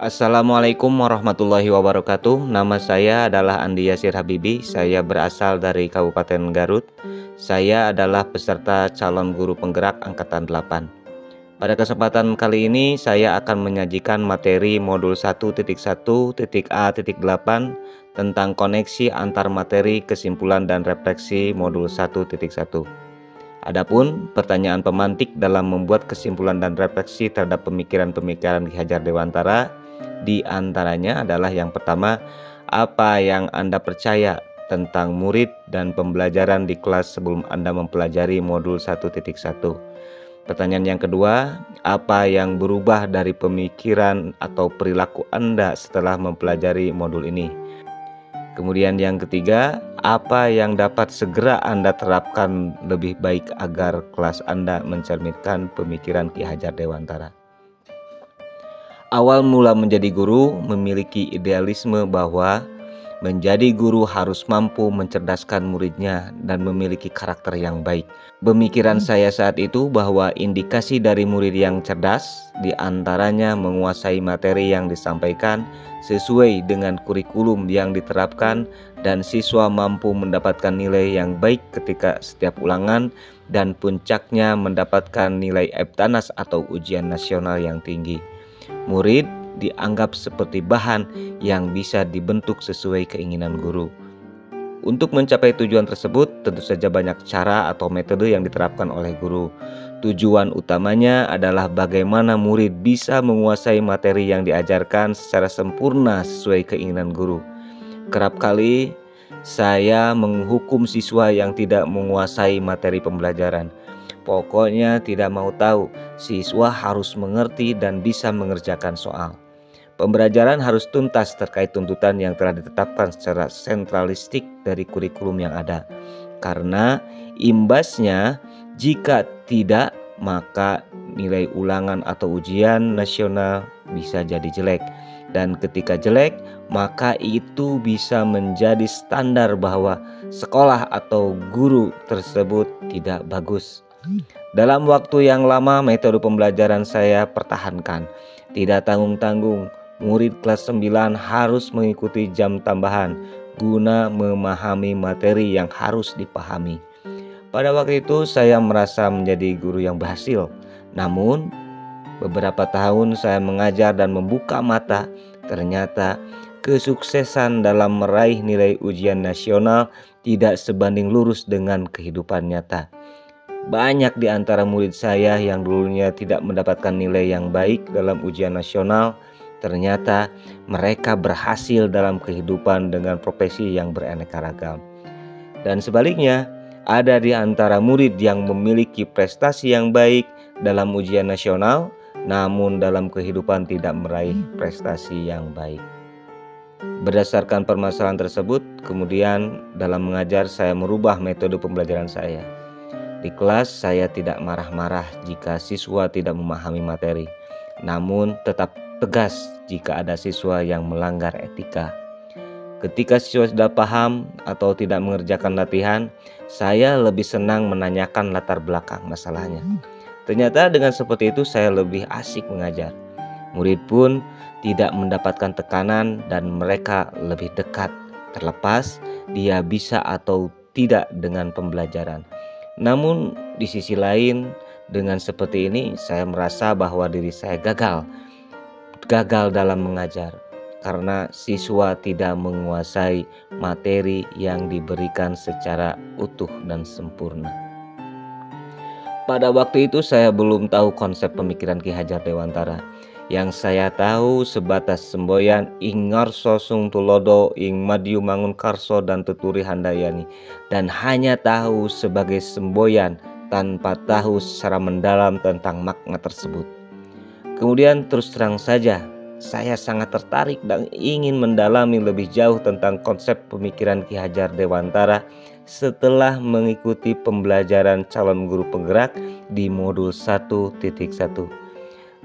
Assalamualaikum warahmatullahi wabarakatuh. Nama saya adalah Andi Yasir Habibi. Saya berasal dari Kabupaten Garut. Saya adalah peserta calon guru penggerak angkatan 8. Pada kesempatan kali ini saya akan menyajikan materi modul 1.1.A.8 tentang koneksi antar materi, kesimpulan dan refleksi modul 1.1. Adapun pertanyaan pemantik dalam membuat kesimpulan dan refleksi terhadap pemikiran-pemikiran Ki Hajar Dewantara di antaranya adalah yang pertama, apa yang Anda percaya tentang murid dan pembelajaran di kelas sebelum Anda mempelajari modul 1.1. Pertanyaan yang kedua, apa yang berubah dari pemikiran atau perilaku Anda setelah mempelajari modul ini? Kemudian yang ketiga, apa yang dapat segera Anda terapkan lebih baik agar kelas Anda mencerminkan pemikiran Ki Hajar Dewantara? Awal mula menjadi guru memiliki idealisme bahwa menjadi guru harus mampu mencerdaskan muridnya dan memiliki karakter yang baik. Pemikiran saya saat itu bahwa indikasi dari murid yang cerdas diantaranya menguasai materi yang disampaikan sesuai dengan kurikulum yang diterapkan, dan siswa mampu mendapatkan nilai yang baik ketika setiap ulangan, dan puncaknya mendapatkan nilai EBTANAS atau ujian nasional yang tinggi. Murid dianggap seperti bahan yang bisa dibentuk sesuai keinginan guru. Untuk mencapai tujuan tersebut, tentu saja banyak cara atau metode yang diterapkan oleh guru. Tujuan utamanya adalah bagaimana murid bisa menguasai materi yang diajarkan secara sempurna sesuai keinginan guru. Kerap kali saya menghukum siswa yang tidak menguasai materi pembelajaran. Pokoknya tidak mau tahu, siswa harus mengerti dan bisa mengerjakan soal. Pembelajaran harus tuntas terkait tuntutan yang telah ditetapkan secara sentralistik dari kurikulum yang ada. Karena imbasnya jika tidak, maka nilai ulangan atau ujian nasional bisa jadi jelek. Dan ketika jelek, maka itu bisa menjadi standar bahwa sekolah atau guru tersebut tidak bagus. Dalam waktu yang lama metode pembelajaran saya pertahankan. Tidak tanggung-tanggung, murid kelas 9 harus mengikuti jam tambahan guna memahami materi yang harus dipahami. Pada waktu itu saya merasa menjadi guru yang berhasil. Namun beberapa tahun saya mengajar dan membuka mata, ternyata kesuksesan dalam meraih nilai ujian nasional tidak sebanding lurus dengan kehidupan nyata. Banyak di antara murid saya yang dulunya tidak mendapatkan nilai yang baik dalam ujian nasional, ternyata mereka berhasil dalam kehidupan dengan profesi yang beraneka ragam. Dan sebaliknya, ada di antara murid yang memiliki prestasi yang baik dalam ujian nasional, namun dalam kehidupan tidak meraih prestasi yang baik. Berdasarkan permasalahan tersebut, kemudian dalam mengajar saya merubah metode pembelajaran saya. Di kelas saya tidak marah-marah jika siswa tidak memahami materi, namun tetap tegas jika ada siswa yang melanggar etika. Ketika siswa sudah paham atau tidak mengerjakan latihan, saya lebih senang menanyakan latar belakang masalahnya. Ternyata dengan seperti itu saya lebih asik mengajar. Murid pun tidak mendapatkan tekanan dan mereka lebih dekat, terlepas dia bisa atau tidak dengan pembelajaran. Namun di sisi lain, dengan seperti ini saya merasa bahwa diri saya gagal dalam mengajar karena siswa tidak menguasai materi yang diberikan secara utuh dan sempurna. Pada waktu itu saya belum tahu konsep pemikiran Ki Hajar Dewantara. Yang saya tahu sebatas semboyan ing ngarso sung tulodo ing madyu mangun karso dan tuturi handayani, dan hanya tahu sebagai semboyan tanpa tahu secara mendalam tentang makna tersebut. Kemudian terus terang saja saya sangat tertarik dan ingin mendalami lebih jauh tentang konsep pemikiran Ki Hajar Dewantara setelah mengikuti pembelajaran calon guru penggerak di modul 1.1.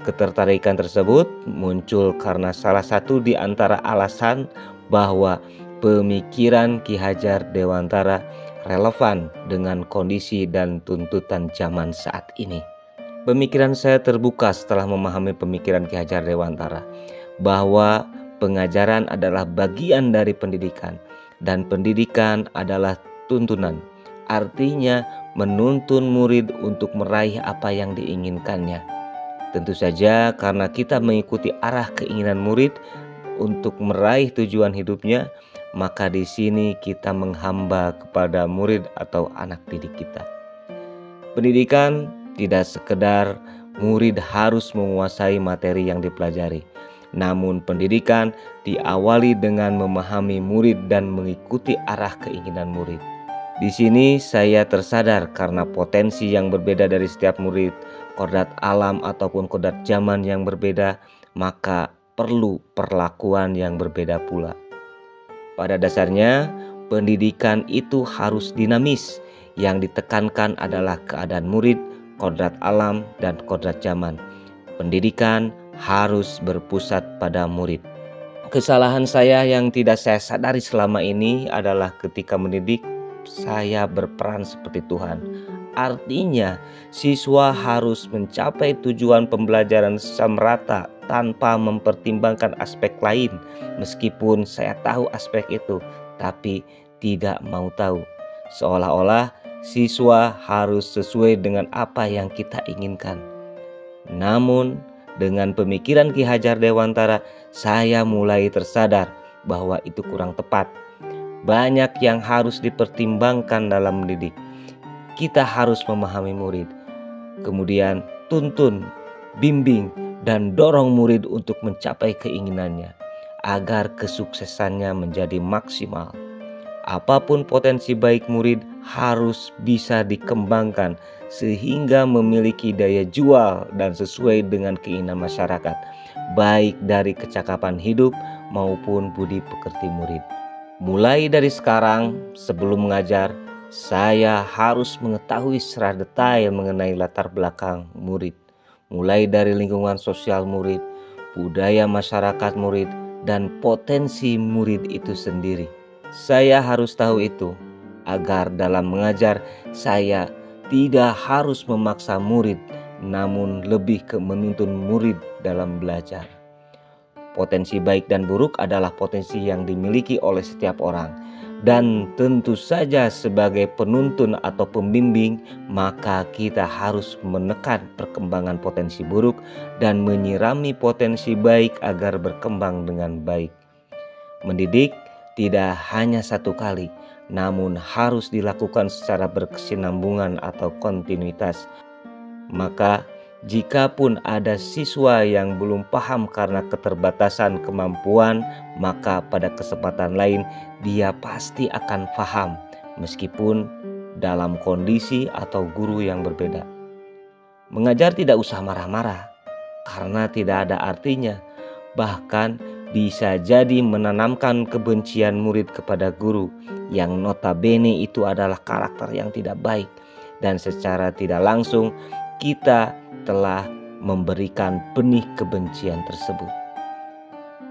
Ketertarikan tersebut muncul karena salah satu di antara alasan bahwa pemikiran Ki Hajar Dewantara relevan dengan kondisi dan tuntutan zaman saat ini. Pemikiran saya terbuka setelah memahami pemikiran Ki Hajar Dewantara. bahwa pengajaran adalah bagian dari pendidikan dan pendidikan adalah tuntunan. Artinya menuntun murid untuk meraih apa yang diinginkannya. Tentu saja karena kita mengikuti arah keinginan murid untuk meraih tujuan hidupnya, maka di sini kita menghamba kepada murid atau anak didik kita. Pendidikan tidak sekedar murid harus menguasai materi yang dipelajari, namun pendidikan diawali dengan memahami murid dan mengikuti arah keinginan murid. Di sini saya tersadar karena potensi yang berbeda dari setiap murid, kodrat alam ataupun kodrat zaman yang berbeda, maka perlu perlakuan yang berbeda pula. Pada dasarnya, pendidikan itu harus dinamis. Yang ditekankan adalah keadaan murid, kodrat alam, dan kodrat zaman. Pendidikan harus berpusat pada murid. Kesalahan saya yang tidak saya sadari selama ini adalah ketika mendidik, saya berperan seperti Tuhan. Artinya, siswa harus mencapai tujuan pembelajaran secara merata tanpa mempertimbangkan aspek lain. Meskipun saya tahu aspek itu, tapi tidak mau tahu. Seolah-olah siswa harus sesuai dengan apa yang kita inginkan. Namun, dengan pemikiran Ki Hajar Dewantara, saya mulai tersadar bahwa itu kurang tepat. Banyak yang harus dipertimbangkan dalam mendidik. Kita harus memahami murid, kemudian tuntun, bimbing, dan dorong murid untuk mencapai keinginannya agar kesuksesannya menjadi maksimal. Apapun potensi baik murid harus bisa dikembangkan sehingga memiliki daya jual dan sesuai dengan keinginan masyarakat, baik dari kecakapan hidup maupun budi pekerti murid. Mulai dari sekarang, sebelum mengajar, saya harus mengetahui secara detail mengenai latar belakang murid, mulai dari lingkungan sosial murid, budaya masyarakat murid, dan potensi murid itu sendiri. Saya harus tahu itu, agar dalam mengajar saya tidak harus memaksa murid, namun lebih ke menuntun murid dalam belajar. Potensi baik dan buruk adalah potensi yang dimiliki oleh setiap orang. Dan tentu saja sebagai penuntun atau pembimbing, maka kita harus menekan perkembangan potensi buruk dan menyirami potensi baik agar berkembang dengan baik. Mendidik tidak hanya satu kali, namun harus dilakukan secara berkesinambungan atau kontinuitas. Maka jikapun ada siswa yang belum paham karena keterbatasan kemampuan, maka pada kesempatan lain dia pasti akan paham meskipun dalam kondisi atau guru yang berbeda. Mengajar tidak usah marah-marah karena tidak ada artinya. Bahkan bisa jadi menanamkan kebencian murid kepada guru yang notabene itu adalah karakter yang tidak baik, dan secara tidak langsung kita telah memberikan benih kebencian tersebut.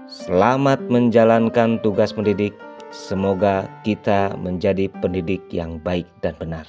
Selamat menjalankan tugas mendidik. Semoga kita menjadi pendidik yang baik dan benar.